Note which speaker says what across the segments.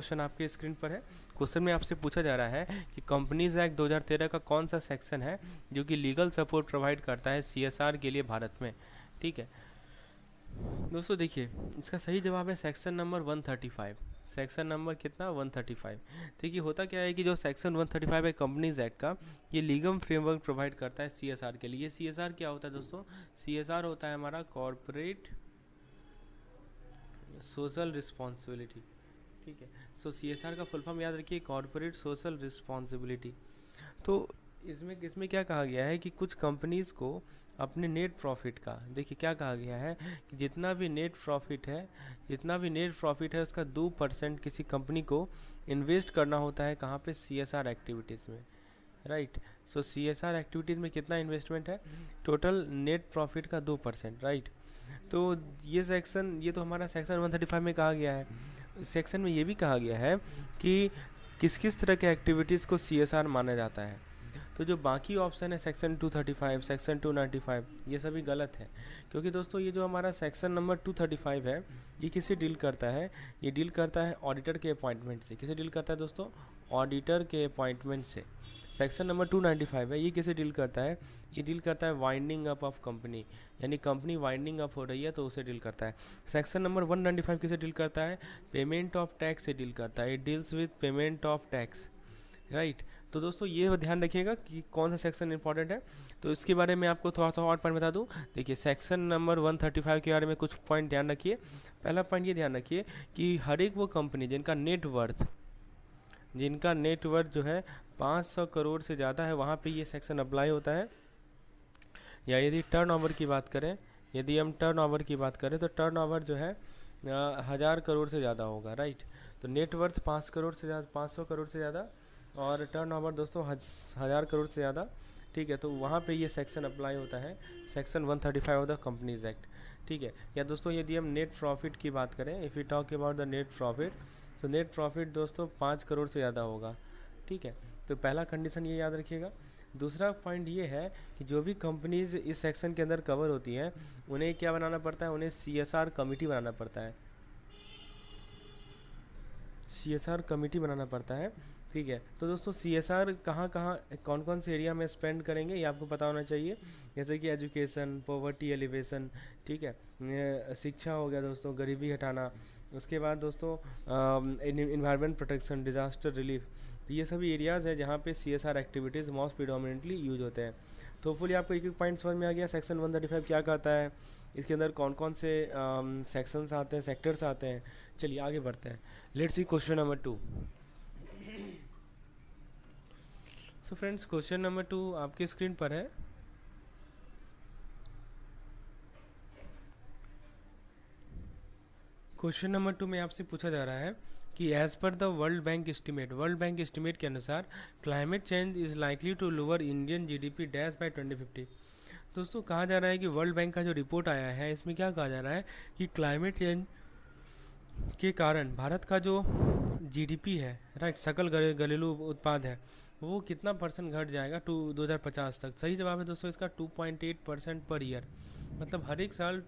Speaker 1: Question आपके screen पर है। क्वेश्चन में आपसे पूछा जा रहा है कि कंपनीज एक्ट 2013 का कौन सा सेक्शन है जो कि लीगल सपोर्ट प्रोवाइड करता है सीएसआर के लिए भारत में। ठीक है दोस्तों, देखिए इसका सही जवाब है सेक्शन नंबर 135। सेक्शन नंबर कितना 135। देखिए होता क्या है कि जो सेक्शन 135 है कंपनीज एक्ट का, ये लीगल फ्रेमवर्क प्रोवाइड करता है सीएसआर के लिए। सीएसआर क्या होता है दोस्तों? सीएसआर होता है हमारा कॉरपोरेट सोशल रिस्पॉन्सिबिलिटी। ठीक है, सो सीएसआर का फुल फॉर्म याद रखिए, कॉरपोरेट सोशल रिस्पॉन्सिबिलिटी। तो इसमें इसमें क्या कहा गया है कि कुछ कंपनीज़ को अपने नेट प्रॉफिट का, देखिए क्या कहा गया है कि जितना भी नेट प्रॉफिट है उसका 2% किसी कंपनी को इन्वेस्ट करना होता है। कहाँ पे? सीएसआर एक्टिविटीज़ में। राइट, सो सीएसआर एक्टिविटीज़ में कितना इन्वेस्टमेंट है? टोटल नेट प्रॉफिट का 2%। राइट, तो ये तो हमारा सेक्शन 135 में कहा गया है। सेक्शन में ये भी कहा गया है कि किस किस तरह के एक्टिविटीज़ को सीएसआर माना जाता है। तो जो बाकी ऑप्शन है सेक्शन 235, सेक्शन 295, ये सभी गलत है। क्योंकि दोस्तों ये जो हमारा सेक्शन नंबर 235 है, ये किसे डील करता है? ये डील करता है ऑडिटर के अपॉइंटमेंट से। किसे डील करता है दोस्तों? ऑडिटर के अपॉइंटमेंट से। सेक्शन नंबर 295 है, ये किसे डील करता है? ये डील करता है वाइंडिंग अप ऑफ कंपनी, यानी कंपनी वाइंडिंग अप हो रही है तो उसे डील करता है। सेक्शन नंबर 195 किसे डील करता है? पेमेंट ऑफ टैक्स से डील करता है। It deals with payment of tax. Right, तो दोस्तों ये ध्यान रखिएगा कि कौन सा सेक्शन इंपॉर्टेंट है। तो इसके बारे में आपको थोड़ा सा और पॉइंट बता दूं। देखिए सेक्शन नंबर 135 के बारे में कुछ पॉइंट ध्यान रखिए। पहला पॉइंट ये ध्यान रखिए कि हर एक वो कंपनी जिनका नेटवर्थ जो है 500 करोड़ से ज़्यादा है, वहाँ पे ये सेक्शन अप्लाई होता है। या यदि टर्नओवर की बात करें, यदि हम टर्नओवर की बात करें तो टर्नओवर जो है 1000 करोड़ से ज़्यादा होगा। राइट, तो नेटवर्थ 5 करोड़ से ज़्यादा, 500 करोड़ से ज़्यादा, और टर्नओवर दोस्तों 1000 करोड़ से ज़्यादा। ठीक है, तो वहाँ पे ये सेक्शन अप्लाई होता है, section 135 of the companies act. ठीक है, या दोस्तों यदि हम नेट प्रॉफिट की बात करें, if you talk about the net profit, तो नेट प्रॉफिट दोस्तों 5 करोड़ से ज़्यादा होगा। ठीक है, तो पहला कंडीशन ये याद रखिएगा। दूसरा पॉइंट ये है कि जो भी कंपनीज इस सेक्शन के अंदर कवर होती हैं, उन्हें क्या बनाना पड़ता है? उन्हें सीएसआर कमिटी बनाना पड़ता है। सीएसआर कमेटी बनाना पड़ता है। ठीक है, तो दोस्तों सीएसआर कहाँ कहाँ कौन कौन से एरिया में स्पेंड करेंगे ये आपको पता होना चाहिए। जैसे कि एजुकेशन, पॉवर्टी एलिवेशन, ठीक है, शिक्षा हो गया दोस्तों, गरीबी हटाना, उसके बाद दोस्तों इन्वायरमेंट प्रोटेक्शन, डिज़ास्टर रिलीफ। तो ये सभी एरियाज़ है जहाँ पे CSR activities most predominantly use होते हैं। तो होपफुली आपको एक एक पॉइंट समझ में आ गया सेक्शन 135 क्या कहता है, इसके अंदर कौन कौन से सेक्शंस आते हैं, सेक्टर्स आते हैं। चलिए आगे बढ़ते हैं। Let's see question number 2। So friends, question number 2 आपके स्क्रीन पर है। क्वेश्चन नंबर 2 में आपसे पूछा जा रहा है कि as per the world bank estimate के अनुसार climate change is likely to lower Indian GDP dash by 2050। दोस्तों कहा जा रहा है कि वर्ल्ड बैंक का जो रिपोर्ट आया है, इसमें क्या कहा जा रहा है कि क्लाइमेट चेंज के कारण भारत का जो जीडीपी है, राइट, सकल घरेलू उत्पाद है, वो कितना परसेंट घट जाएगा टू 2050 तक। सही जवाब है दोस्तों इसका 2.8% पर ईयर, मतलब हर एक साल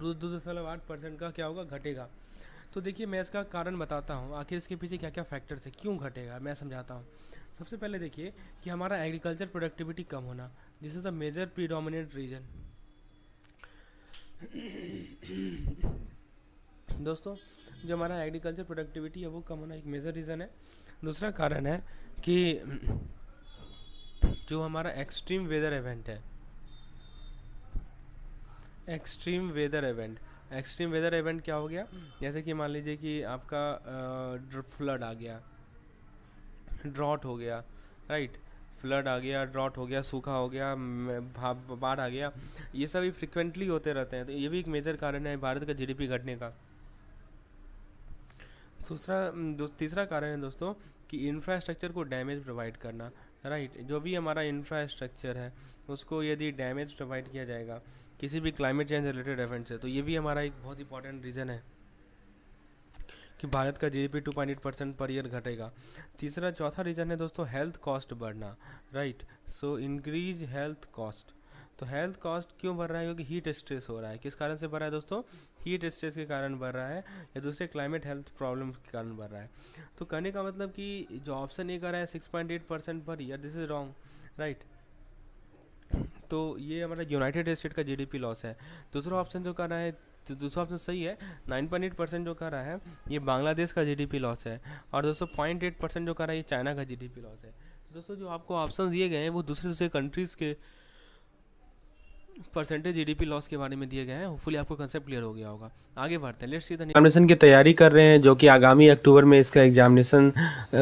Speaker 1: 2.8% का क्या होगा? घटेगा। तो देखिए मैं इसका कारण बताता हूँ, आखिर इसके पीछे क्या क्या फैक्टर्स है, क्यों घटेगा, मैं समझाता हूँ। सबसे पहले देखिए कि हमारा एग्रीकल्चर प्रोडक्टिविटी कम होना, this is the major predominant reason. दोस्तों जो हमारा एग्रीकल्चर प्रोडक्टिविटी है वो कम होना एक मेजर रीज़न है। दूसरा कारण है कि जो हमारा एक्सट्रीम वेदर इवेंट है, एक्सट्रीम वेदर इवेंट क्या हो गया? जैसे कि मान लीजिए कि आपका फ्लड आ गया, ड्रॉट हो गया, राइट, फ्लड आ गया, ड्रॉट हो गया, सूखा हो गया, बाढ़ आ गया, ये सभी फ्रिक्वेंटली होते रहते हैं। तो ये भी एक मेजर कारण है भारत का जीडीपी घटने का। तीसरा कारण है दोस्तों कि इंफ्रास्ट्रक्चर को डैमेज प्रोवाइड करना। राइट, जो भी हमारा इंफ्रास्ट्रक्चर है उसको यदि डैमेज प्रोवाइड किया जाएगा किसी भी क्लाइमेट चेंज रिलेटेड इवेंट से, तो ये भी हमारा एक बहुत इंपॉर्टेंट रीज़न है कि भारत का जीडीपी 2.8% पर ईयर घटेगा। चौथा रीज़न है दोस्तों हेल्थ कॉस्ट बढ़ना। Right, so increase health cost. तो हेल्थ कॉस्ट क्यों बढ़ रहा है? क्योंकि हीट स्ट्रेस हो रहा है। किस कारण से बढ़ रहा है दोस्तों? हीट स्ट्रेस के कारण बढ़ रहा है या दूसरे क्लाइमेट हेल्थ प्रॉब्लम के कारण बढ़ रहा है। तो कहने का मतलब कि जो ऑप्शन ए कर रहा है 6.8% per year, this is wrong, right. तो ये हमारा यूनाइटेड स्टेट का जीडीपी लॉस है। दूसरा ऑप्शन जो कर रहा है, तो दूसरा ऑप्शन सही है, 9.8% जो कर रहा है ये बांग्लादेश का जीडीपी लॉस है। और दोस्तों 0.8% जो कर रहा है ये चाइना का जीडीपी लॉस है। दोस्तों जो आपको ऑप्शन दिए गए हैं वो दूसरे दूसरे कंट्रीज़ के परसेंटेज जीडीपी लॉस के बारे में दिए गए हैं। होपफुली आपको कंसेप्ट क्लियर हो गया होगा। आगे बढ़ते हैं। लेट्स सी द एग्जामिनेशन की तैयारी कर रहे हैं जो कि आगामी अक्टूबर में इसका एग्जामिनेशन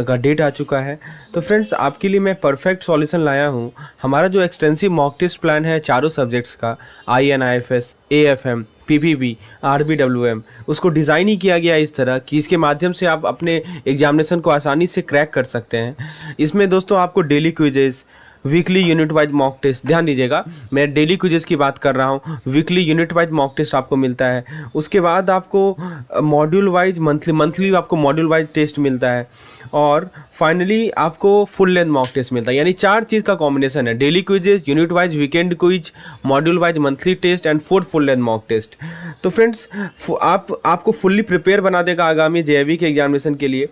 Speaker 1: का डेट आ चुका है। तो फ्रेंड्स आपके लिए मैं परफेक्ट सॉल्यूशन लाया हूँ। हमारा जो एक्सटेंसिव मॉक टेस्ट प्लान है चारों सब्जेक्ट्स का, INIFS, AFM, PPB, RBWM, उसको डिज़ाइन ही किया गया इस तरह कि इसके माध्यम से आप अपने एग्जामिनेशन को आसानी से क्रैक कर सकते हैं। इसमें दोस्तों आपको daily quizzes, weekly unit wise mock test, ध्यान दीजिएगा मैं डेली क्विजेस की बात कर रहा हूँ, weekly unit wise mock test आपको मिलता है। उसके बाद आपको मॉड्यूल वाइज मंथली आपको मॉड्यूल वाइज टेस्ट मिलता है। और फाइनली आपको फुल लेंथ मॉक टेस्ट मिलता है। यानी 4 चीज़ का कॉम्बिनेशन है, daily quizzes, unit wise weekend quiz, module wise monthly test and 4 full length mock test. तो फ्रेंड्स आपको फुल्ली प्रिपेयर बना देगा आगामी JIV के एग्जामिनेशन के लिए।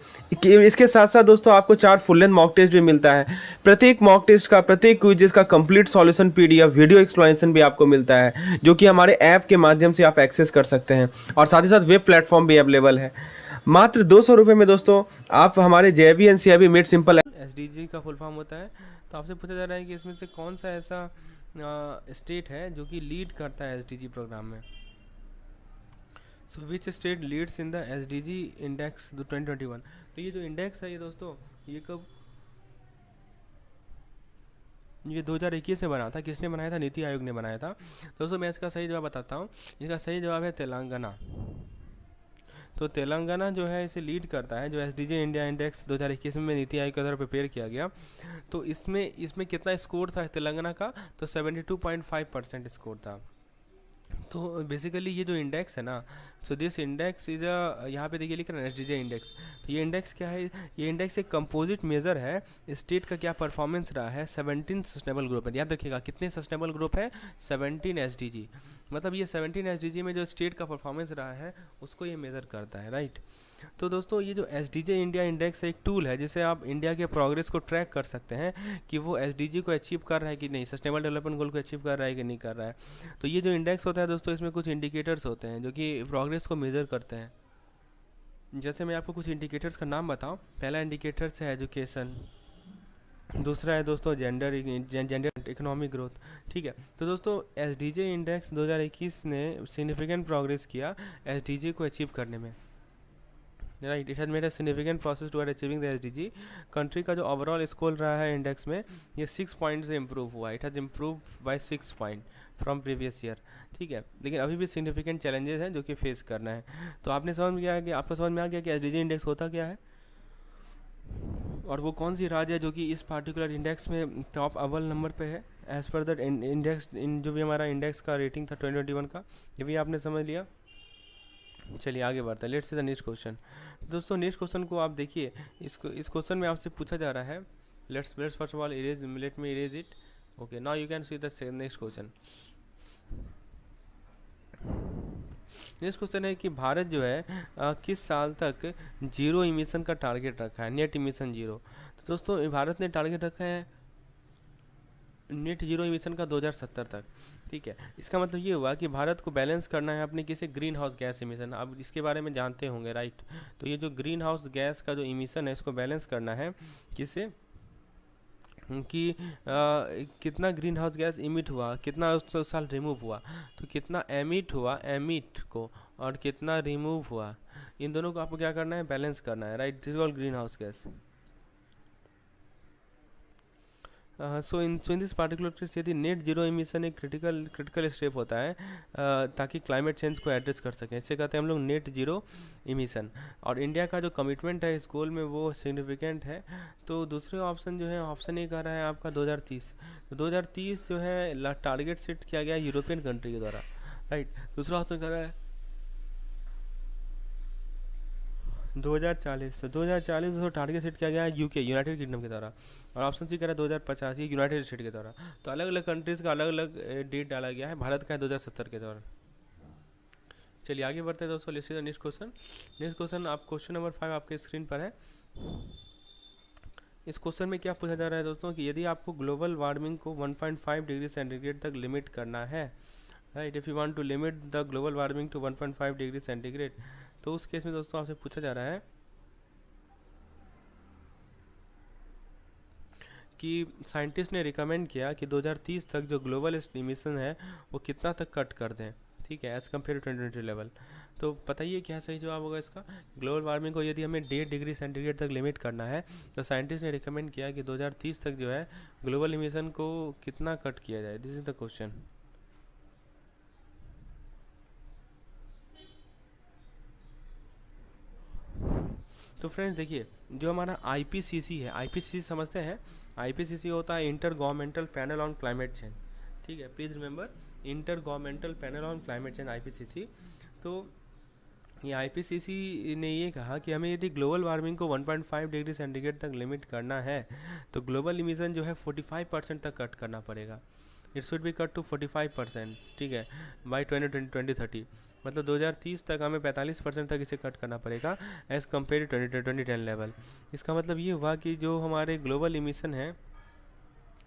Speaker 1: इसके साथ साथ दोस्तों आपको 4 फुल लेंथ मॉक टेस्ट भी मिलता है। प्रत्येक मॉक टेस्ट का, प्रत्येक क्विजेस का complete solution PDF video explanation भी आपको मिलता है, जो कि हमारे ऐप के माध्यम से आप एक्सेस कर सकते हैं। और साथ ही साथ वेब प्लेटफॉर्म भी अवेलेबल है। मात्र 200 रुपये में दोस्तों आप हमारे JIV and CIV made simple SDG का फुल फॉर्म होता है। तो आपसे पूछा जा रहा है कि इसमें से कौन सा ऐसा स्टेट है जो कि लीड करता है SDG प्रोग्राम में। So which state leads in the SDG index 2021। तो ये जो इंडेक्स है ये दोस्तों ये कब, ये 2021 में बना था। किसने बनाया था? नीति आयोग ने बनाया था। दोस्तों मैं इसका सही जवाब बताता हूँ। इसका सही जवाब है तेलंगाना। तो तेलंगाना जो है इसे लीड करता है, जो SDG इंडिया इंडेक्स 2021 में नीति आयोग के द्वारा प्रिपेयर किया गया। तो इसमें कितना स्कोर था तेलंगाना का? तो 72.5% स्कोर था। तो बेसिकली ये जो इंडेक्स है ना, सो दिस इंडेक्स इज यहाँ पे देखिए लिख रहा है SDG इंडेक्स। तो ये इंडेक्स क्या है? ये इंडेक्स एक कंपोजिट मेजर है स्टेट का क्या परफॉर्मेंस रहा है 17 सस्टेनेबल ग्रुप है। याद रखिएगा कितने सस्टेनेबल ग्रुप है? 17 SDG। मतलब ये 17 SDG में जो स्टेट का परफॉर्मेंस रहा है उसको ये मेज़र करता है, राइट। तो दोस्तों ये जो SDG इंडिया इंडेक्स एक टूल है जिससे आप इंडिया के प्रोग्रेस को ट्रैक कर सकते हैं कि वो SDG को अचीव कर रहा है कि नहीं, सस्टेनेबल डेवलपमेंट गोल को अचीव कर रहा है कि नहीं कर रहा है। तो ये जो इंडेक्स होता है दोस्तों इसमें कुछ इंडिकेटर्स होते हैं जो कि प्रोग्रेस को मेज़र करते हैं। जैसे मैं आपको कुछ इंडिकेटर्स का नाम बताऊं। पहला इंडिकेटर्स है एजुकेशन, दूसरा है दोस्तों जेंडर इकोनॉमिक ग्रोथ, ठीक है। तो दोस्तों SDG इंडेक्स 2021 ने सिग्निफिकेंट प्रोग्रेस किया SDG को अचीव करने में, right. It has made a significant process toward achieving the SDG। Country का जो ओवरऑल स्कोर रहा है इंडेक्स में ये 6 पॉइंट से इम्प्रूव हुआ। It has improve bye 6 point from previous year, ठीक है। लेकिन अभी भी सिग्निफिकेंट चैलेंजेस हैं जो कि फेस करना है। तो आपने समझ में गया कि आपको समझ में आ गया कि SDG इंडेक्स होता क्या है और वो कौन सी राज्य है जो कि इस पार्टिकुलर इंडेक्स में टॉप अव्वल नंबर पे है एज़ पर द इंडेक्स। जो भी हमारा इंडेक्स का रेटिंग था 2021 का, ये भी आपने समझ लिया। चलिए आगे बढ़ते हैं। Let's see the next question. दोस्तों नेक्स्ट क्वेश्चन को आप देखिए, इस क्वेश्चन में आपसे पूछा जा रहा है, let's first of all let me erase it. Okay, now you can see the next question. Next question है कि भारत जो है किस साल तक जीरो इमिशन का टारगेट रखा है, नेट इमिशन जीरो। तो दोस्तों भारत ने टारगेट रखा है नेट जीरो इमिशन का 2070 तक, ठीक है। इसका मतलब ये हुआ कि भारत को बैलेंस करना है अपने किसी ग्रीन हाउस गैस इमिशन। आप इसके बारे में जानते होंगे, राइट। तो ये जो ग्रीन हाउस गैस का जो इमिशन है इसको बैलेंस करना है किसे, कि कितना ग्रीन हाउस गैस इमिट हुआ, कितना उस साल रिमूव हुआ। तो कितना एमिट हुआ एमिट को और कितना रिमूव हुआ, इन दोनों को आपको क्या करना है, बैलेंस करना है, right. This is all green house gas. So in this particular case यदि नेट जीरो इमिशन एक क्रिटिकल स्टेप होता है ताकि क्लाइमेट चेंज को एड्रेस कर सकें, इससे कहते हैं हम लोग नेट जीरो इमिशन। और इंडिया का जो कमिटमेंट है इस गोल में वो सिग्निफिकेंट है। तो दूसरे ऑप्शन जो है, ऑप्शन ए कह रहा है आपका 2030। तो 2030 जो है टारगेट सेट किया गया यूरोपियन कंट्री के द्वारा, राइट। दूसरा ऑप्शन कह रहा है 2040, तो 2040 दोस्तों टारगेट सेट किया गया है यूके, यूनाइटेड किंगडम के द्वारा, और ऑप्शन सी कह रहा है 2050, ये यूनाइटेड स्टेट के द्वारा। तो अलग अलग कंट्रीज़ का अलग अलग डेट डाला गया है, भारत का है 2070 के द्वारा। चलिए आगे बढ़ते हैं दोस्तों, list next question. Next question आप क्वेश्चन नंबर 5 आपके स्क्रीन पर है। इस क्वेश्चन में क्या पूछा जा रहा है दोस्तों कि यदि आपको ग्लोबल वार्मिंग को 1.5 डिग्री सेंटीग्रेड तक लिमिट करना है, right, if you want to limit the global warming to 1.5 degree centigrade, तो उस केस में दोस्तों आपसे पूछा जा रहा है कि साइंटिस्ट ने रिकमेंड किया कि 2030 तक जो ग्लोबल इमिशन है वो कितना तक कट कर दें, ठीक है, एज़ कम्पेयर टू 2020 लेवल। तो बताइए क्या सही जवाब होगा इसका। ग्लोबल वार्मिंग को यदि हमें 1.5 डिग्री सेंटीग्रेड तक लिमिट करना है, तो साइंटिस्ट ने रिकमेंड किया कि 2030 तक जो है ग्लोबल इमिशन को कितना कट किया जाए। This is the question. तो फ्रेंड्स देखिए, जो हमारा आईपीसीसी है, आईपीसीसी समझते हैं, आईपीसीसी होता है inter governmental panel on climate change, ठीक है, please remember, inter governmental panel on climate change, IPCC. तो ये आईपीसीसी ने ये कहा कि हमें यदि ग्लोबल वार्मिंग को 1.5 डिग्री सेंटीग्रेड तक लिमिट करना है, तो ग्लोबल इमिशन जो है 45% तक कट करना पड़ेगा। It should be cut to 45%, ठीक है, बाई 2030, मतलब 2030 तक हमें 45% तक इसे कट करना पड़ेगा एज़ कम्पेयर टू 2010 लेवल। इसका मतलब ये हुआ कि जो हमारे ग्लोबल इमिशन है,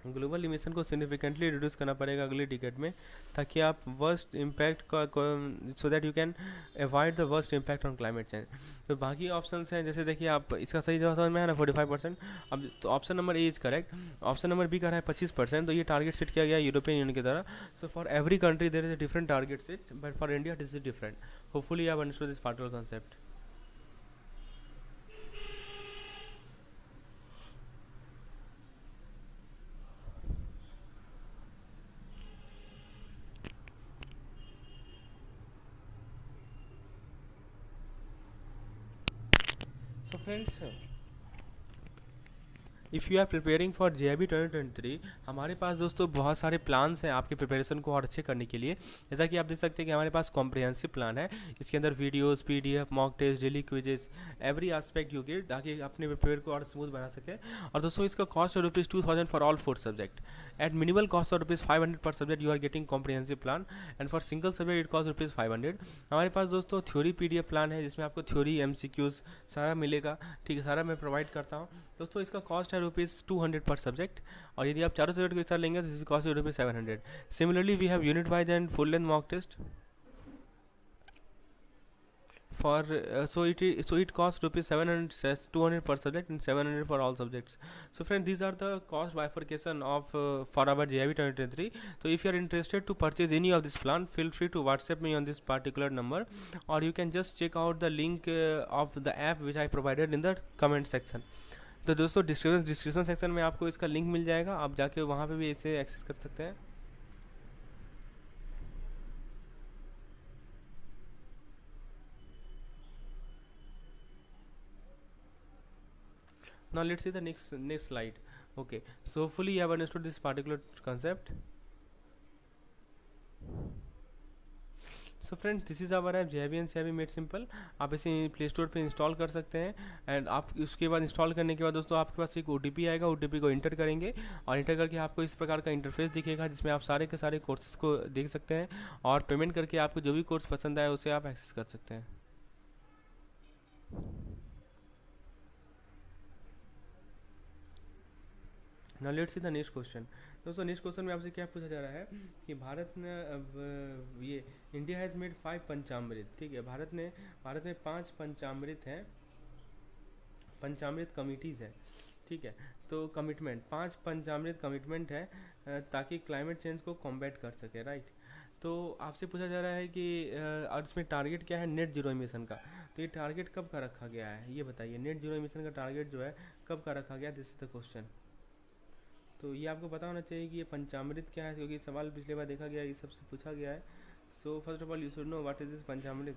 Speaker 1: ग्लोबल इमिशन को सिग्निफिकेंटली रिड्यूस करना पड़ेगा अगले डिकेड में, ताकि आप वर्स्ट इम्पैक्ट का, so that you can avoid the worst impact on climate change. तो बाकी ऑप्शंस हैं, जैसे देखिए आप इसका सही जवाब समझ में आया ना, 45%। अब तो option number a is correct. Option number b का है 25%, तो ये टारगेट सेट किया गया यूरोपियन यूनियन के द्वारा। So for every country there is a different target set, but for India this is different. Hopefully you have understood this particular concept. So friends, if you are preparing for JIB 2023, हमारे पास दोस्तों बहुत सारे plans हैं आपके preparation को और अच्छे करने के लिए। जैसा कि आप देख सकते हैं कि हमारे पास कॉम्प्रिहेंसिव प्लान है, इसके अंदर videos, PDF, mock test, daily quizzes, every aspect you get, ताकि अपने प्रिपेयर को और स्मूथ बना सके। और दोस्तों इसका कॉस्ट है ₹2000 for all 4 subject. At minimal cost of ₹500 per subject you are getting comprehensive plan, and for single subject it cost ₹500। हमारे पास दोस्तों थ्योरी PDF प्लान है, जिसमें आपको थ्योरी, MCQs सारा मिलेगा, ठीक है, सारा मैं प्रोवाइड करता हूँ। दोस्तों इसका कॉस्ट है ₹200 पर सब्जेक्ट, और यदि आप चारों सब्जेक्ट के साथ लेंगे तो इसका कॉस्ट है ₹700। Similarly we have unit wise and full length mock test for so it costs ₹700, 200 per subject and 700 for all subjects. So friends, these are the cost bifurcation of for our JIB 2023. So if you are interested to purchase any of this plan, feel free to WhatsApp me on this particular number, or you can just check out the link of the app which I provided in the comment section. तो दोस्तों description section में आपको इसका link मिल जाएगा, आप जाके वहाँ पे भी इसे एक्सेस कर सकते हैं। Now let's see the next slide. Okay, so hopefully you have understood this particular concept. So friends, this is our app JIB and CIB made simple. आप इसे प्ले स्टोर पे इंस्टॉल कर सकते हैं, एंड आप उसके बाद इंस्टॉल करने के बाद दोस्तों आपके पास एक OTP आएगा, OTP को इंटर करेंगे, और इंटर करके आपको इस प्रकार का इंटरफेस दिखेगा, जिसमें आप सारे के सारे कोर्सेज को देख सकते हैं, और पेमेंट करके आपको जो भी कोर्स पसंद आए उसे आप एक्सेस कर सकते हैं। Now let's see the next question. दोस्तों नेक्स्ट क्वेश्चन में आपसे क्या पूछा जा रहा है कि भारत ने अब ये इंडिया हैज़ मेड 5 पंचामृत, ठीक है, भारत में 5 पंचामृत हैं, पंचामृत कमिटीज़ है, ठीक है। तो कमिटमेंट 5 पंचामृत कमिटमेंट है ताकि क्लाइमेट चेंज को कॉम्बैट कर सके, राइट। तो आपसे पूछा जा रहा है कि और इसमें टारगेट क्या है, नेट जीरो एमिशन का। तो ये टारगेट कब का रखा गया है, ये बताइए, नेट जीरो एमिशन का टारगेट जो है कब का रखा गया, दिस इज द क्वेश्चन। तो ये आपको पता होना चाहिए कि ये पंचामृत क्या है, क्योंकि सवाल पिछले बार देखा गया, ये सबसे पूछा गया है। So first of all you should know what is this Panchamrit.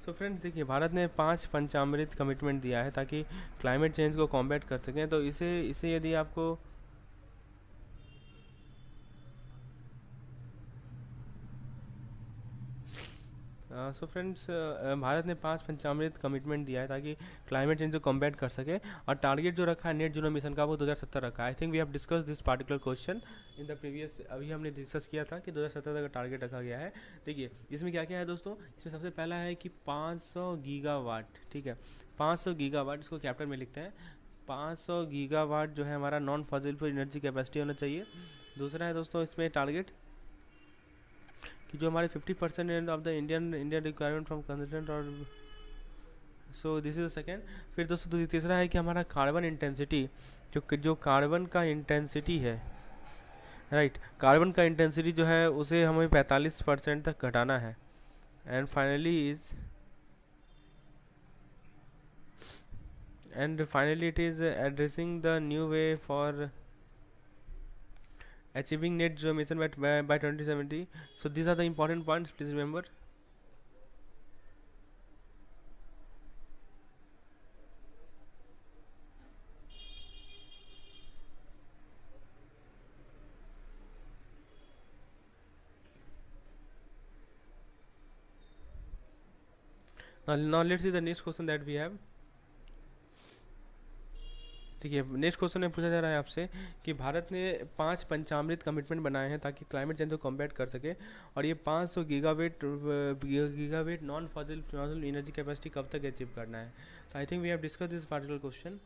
Speaker 1: So friends देखिए, भारत ने 5 पंचामृत कमिटमेंट दिया है ताकि क्लाइमेट चेंज को कॉम्बैट कर सकें। तो इसे यदि आपको सो फ्रेंड्स, भारत ने 5 पंचामृत कमिटमेंट दिया है ताकि क्लाइमेट चेंज को कॉम्बैट कर सके, और टारगेट जो रखा है नेट जीरो मिशन का वो 2070 रखा है। I think we have discuss this particular question in the previous, अभी हमने डिस्कस किया था कि 2070 तक का टारगेट रखा गया है। देखिए इसमें क्या क्या है दोस्तों, इसमें सबसे पहला है कि 500 गीगावाट, ठीक है, 500 गीगावाट, इसको कैपिटल में लिखते हैं, 500 गीगावाट जो है हमारा non fossil fuel energy capacity होना चाहिए। दूसरा है दोस्तों इसमें टारगेट कि जो हमारे 50% of the Indian requirement from consultant, और सो दिस इज सेकेंड। फिर दोस्तों तीसरा है कि हमारा कार्बन इंटेंसिटी, जो कार्बन का इंटेंसिटी है, राइट, कार्बन का इंटेंसिटी जो है उसे हमें 45% तक घटाना है। And finally it is addressing the new way for achieving net zero emission by 2070. So these are the important points, please remember. Now let's see the next question that we have. ठीक है, next question में पूछा जा रहा है आपसे कि भारत ने 5 पंचामृत कमिटमेंट बनाए हैं ताकि क्लाइमेट चेंज को कॉम्बैट कर सके, और ये 500 gigawatt non fossil fuel energy capacity कब तक अचीव करना है। तो I think we have discuss this particular question.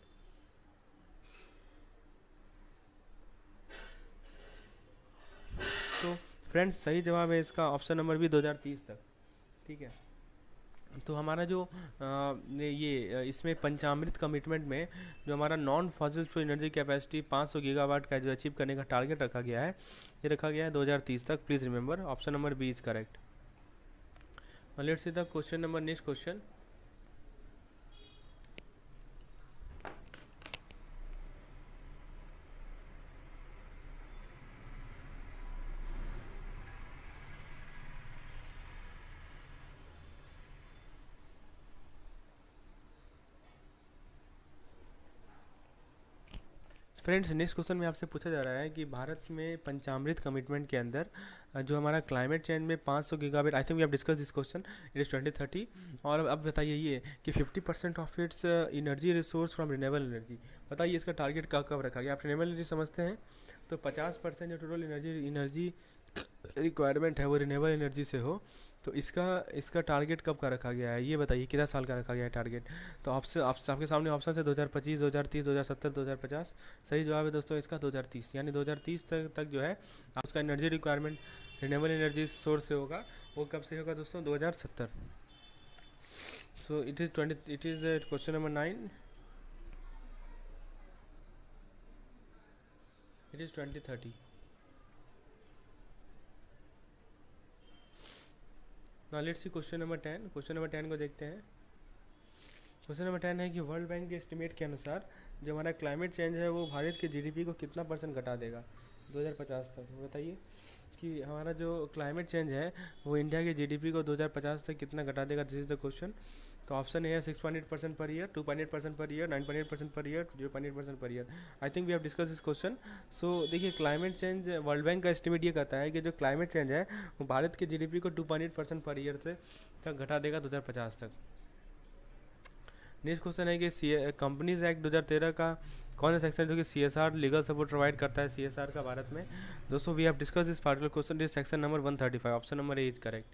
Speaker 1: तो फ्रेंड्स सही जवाब है इसका ऑप्शन नंबर बी, 2030 तक, ठीक है। तो हमारा जो इसमें पंचामृत कमिटमेंट में जो हमारा non fossil fuel energy capacity 500 gigawatt का जो अचीव करने का टारगेट रखा गया है, ये रखा गया है 2030 तक। Please remember option number b is correct. Let's see the question number, next question. Friends next question में आपसे पूछा जा रहा है कि भारत में पंचामृत कमिटमेंट के अंदर जो हमारा क्लाइमेट चेंज में 500 gigawatt, I think we have discuss this question, it is 2030। और अब बताइए ये कि 50% of its energy resource from renewable energy, बताइए इसका टारगेट कब रखा गया। आप रिन्यूएबल एनर्जी समझते हैं, तो 50% जो टोटल एनर्जी रिक्वायरमेंट है वो रिन्यूएबल एनर्जी से हो, तो इसका टारगेट कब का रखा गया है, ये बताइए कितना साल का रखा गया है टारगेट। तो आपके सामने ऑप्शन है 2025, 2030, 2070, 2050। सही जवाब है दोस्तों इसका 2030, यानी 2030 तक जो है उसका energy requirement renewable energy source से होगा। वो कब से होगा दोस्तों, 2070। So it is question number 9, it is 2030। Now let's see question number 10। Question number 10 को देखते हैं। क्वेश्चन नंबर 10 है कि वर्ल्ड बैंक के एस्टिमेट के अनुसार जो हमारा क्लाइमेट चेंज है वो भारत के जीडीपी को कितना % घटा देगा 2050 तक। बताइए कि हमारा जो क्लाइमेट चेंज है वो इंडिया के जीडीपी को 2050 तक कितना घटा देगा, दिस इज द क्वेश्चन। तो ऑप्शन ए है 6.8% पर ईयर, 2.8% पर ईयर, 9.8% पर ईयर, 0.8% पर year. I think we have discuss this question. So देखिए क्लाइमेट चेंज, वर्ल्ड बैंक का एस्टिमेट ये कहता है कि जो क्लाइमेट चेंज है वो भारत के जीडीपी को 2.8% पर ईयर से तक घटा देगा 2050 तक। नेक्स्ट क्वेश्चन है कि कंपनीज एक्ट 2013 का कौन सा सेक्शन जो कि CSR लीगल सपोर्ट प्रोवाइड करता है CSR का भारत में। दोस्तों we have discuss this particular question, this section number 135, option number a is correct.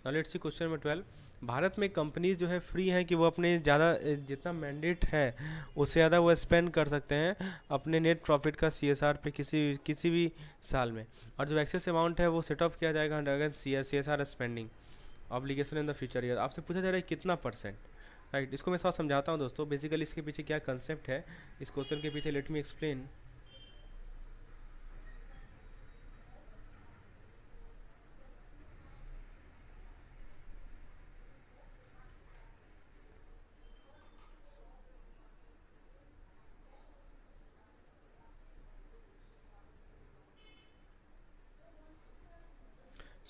Speaker 1: Now let's see question number 12। भारत में कंपनीज जो है फ्री हैं कि वो अपने ज़्यादा जितना मैंडेट है उससे ज़्यादा वो स्पेंड कर सकते हैं अपने नेट प्रॉफिट का CSR पे किसी भी साल में, और जो एक्सेस अमाउंट है वो सेट ऑफ किया जाएगा under CSR spending obligation in the future year. आपसे पूछा जा रहा है कितना %, राइट। इसको मैं थोड़ा समझाता हूँ दोस्तों, बेसिकली इसके पीछे क्या कंसेप्ट है इस क्वेश्चन के पीछे, let me explain.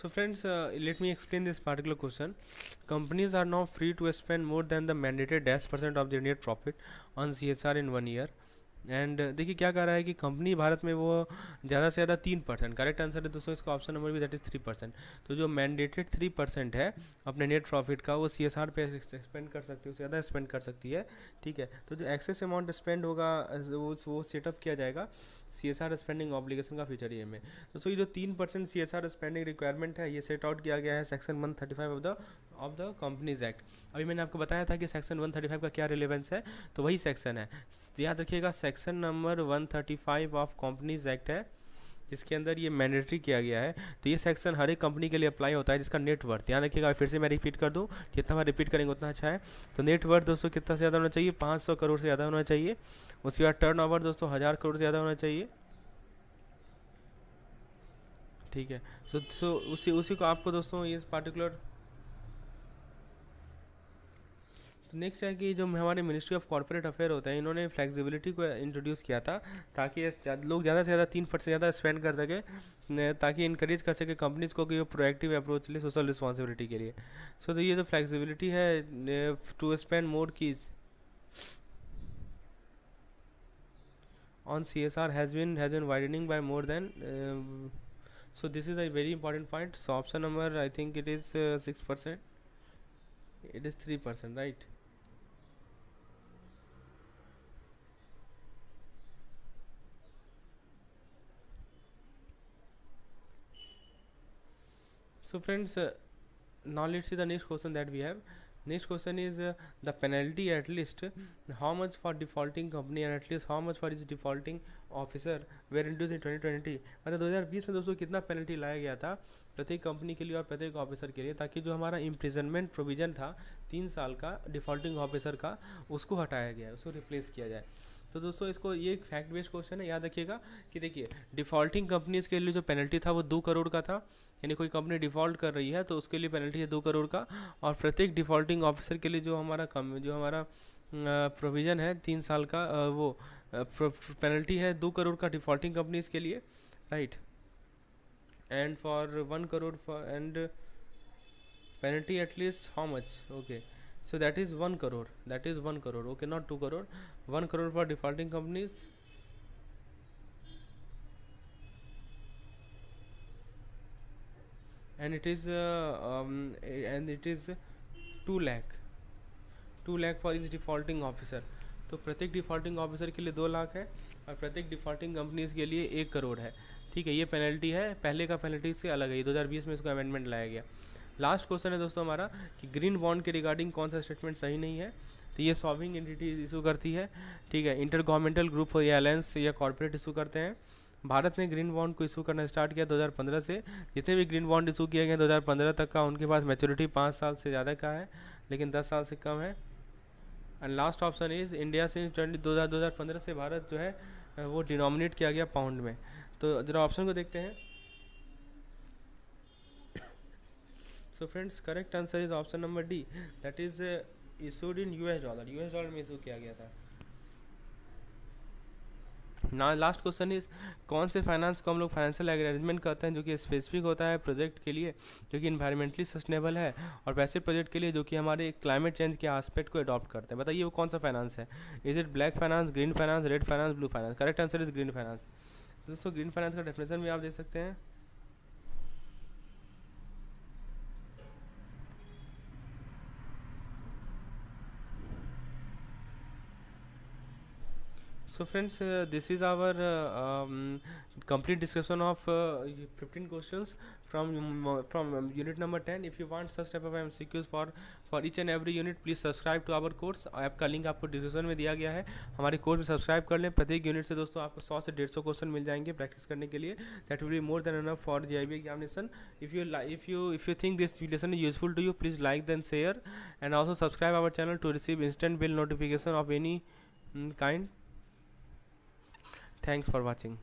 Speaker 1: So friends, let me explain this particular question. Companies are now free to spend more than the mandated -% of their net profit on CSR in 1 year. And देखिए क्या कर रहा है कि company Bharat में वो ज़्यादा से ज़्यादा 3%, करेक्ट आंसर है दोस्तों इसका ऑप्शन नंबर भी, दैट इज़ 3%। तो जो मैंडेटेड 3% है अपने नेट प्रॉफिट का, वो CSR पे स्पेंड कर सकती है, उससे ज़्यादा स्पेंड कर सकती है, ठीक है। तो जो एक्सेस अमाउंट स्पेंड होगा वो सेटअप किया जाएगा CSR स्पेंडिंग ऑब्लिगेशन का फ्यूचर ईयर में। दोस्तों ये जो 3% CSR स्पेंडिंग रिक्वायरमेंट है, ये सेट आउट किया गया है section 135 of the companies act. अभी मैंने आपको बताया था कि सेक्शन 135 का क्या रिलेवेंस है, तो वही सेक्शन है, याद रखिएगा, section number 135 of companies act है, जिसके अंदर ये मैंडेटरी किया गया है। तो ये सेक्शन हर एक कंपनी के लिए अप्लाई होता है जिसका नेटवर्थ, ध्यान रखिएगा, फिर से मैं रिपीट कर दूं, जितना बार रिपीट करेंगे उतना अच्छा है। तो नेटवर्थ दोस्तों कितना से ज़्यादा होना चाहिए, 500 करोड़ से ज़्यादा होना चाहिए। उसके बाद टर्नओवर दोस्तों 1000 करोड़ से ज़्यादा होना चाहिए, ठीक है। सो उसी उसी को आपको दोस्तों ये पार्टिकुलर। तो नेक्स्ट है कि जो हमारे मिनिस्ट्री ऑफ कॉर्पोरेट अफेयर होता है, इन्होंने फ्लेक्सिबिलिटी को इंट्रोड्यूस किया था ताकि लोग ज़्यादा से ज़्यादा 3% ज़्यादा स्पेंड कर सके, ताकि इंकरेज कर सके कंपनीज को कि वो प्रोएक्टिव अप्रोच ले सोशल रिस्पॉन्सिबिलिटी के लिए। सो तो ये जो फ्लेक्सिबिलिटी है to spend more keys on CSR has been widening by more than so this is a very important point. So option number, I think it is 6%, it is 3%, right? So friends, now let's see the next question that we have. Next question is the penalty, at least how much for defaulting company and at least how much for its defaulting officer were introduced in 2020। मतलब 2020 में दोस्तों कितना penalty लाया गया था प्रत्येक company के लिए और प्रत्येक ऑफिसर के लिए, ताकि जो हमारा इम्प्रिजनमेंट प्रोविजन था 3 साल का डिफॉल्टिंग ऑफिसर का, उसको हटाया गया, उसको रिप्लेस किया जाए। तो दोस्तों इसको, ये एक फैक्ट बेस्ड क्वेश्चन है, याद रखिएगा कि देखिए डिफॉल्टिंग कंपनीज के लिए जो पेनल्टी था वो 2 करोड़ का था, यानी कोई कंपनी डिफ़ॉल्ट कर रही है तो उसके लिए पेनल्टी है 2 करोड़ का। और प्रत्येक डिफ़ॉल्टिंग ऑफिसर के लिए जो हमारा प्रोविज़न है 3 साल का, वो पेनल्टी है 2 करोड़ का डिफ़ॉल्टिंग कंपनीज के लिए, right. And for 1 crore for and penalty at least how much, okay, so that is 1 crore, okay, not 2 crore, 1 crore for defaulting companies and it is 2 lakh for each defaulting officer। तो प्रत्येक डिफ़ॉल्टिंग officer के लिए 2 लाख है और प्रत्येक डिफ़ॉल्टिंग companies के लिए 1 करोड़ है, ठीक है। ये पेनल्टी है, पहले का पेनल्टी से अलग है, 2020 में इसको अमेंडमेंट लाया गया। लास्ट क्वेश्चन है दोस्तों हमारा कि ग्रीन बॉन्ड के रिगार्डिंग कौन सा स्टेटमेंट सही नहीं है। तो ये सॉवरिन एंटिटी इशू करती है, ठीक है, इंटर गवर्नमेंटल ग्रुप या अलायंस या कॉर्पोरेट इशू करते हैं। भारत ने ग्रीन बॉन्ड को इशू करना स्टार्ट किया 2015 से। जितने भी ग्रीन बॉन्ड इशू किए गए 2015 तक का, उनके पास मैच्योरिटी 5 साल से ज़्यादा का है, लेकिन 10 साल से कम है। And last option is India से 2015 से भारत जो है वो डिनोमिनेट किया गया पाउंड में। तो जरा ऑप्शन को देखते हैं। So friends, correct answer is option number D, that is issued in US dollar में इशू किया गया था। ना लास्ट क्वेश्चन इज कौन से फाइनेंस को हम लोग फाइनेंशियल अरेंजमेंट करते हैं जो कि स्पेसिफिक होता है प्रोजेक्ट के लिए जो कि इन्वायरमेंटली सस्टेनेबल है, और वैसे प्रोजेक्ट के लिए जो कि हमारे क्लाइमेट चेंज के एस्पेक्ट को अडॉप्ट करते हैं। बताइए वो कौन सा फाइनेंस है। Is it black finance, green finance, red finance, blue finance. Correct answer is green finance. दोस्तों ग्रीन फाइनेंस का डेफिनेशन भी आप देख सकते हैं। So friends, this is our complete discussion of 15 questions from unit number 10. If you want such type of MCQs for each and every unit, please subscribe to our course। App का link आपको description में दिया गया है, हमारे course में subscribe कर लें। प्रत्येक यूनिट से दोस्तों आपको 100 से 150 क्वेश्चन मिल जाएंगे प्रैक्टिस करने के लिए। That will be more than enough for JIB examination. If you think this lesson is useful to you, please like then share and also subscribe our channel to receive instant bell notification of any kind। Thanks for watching।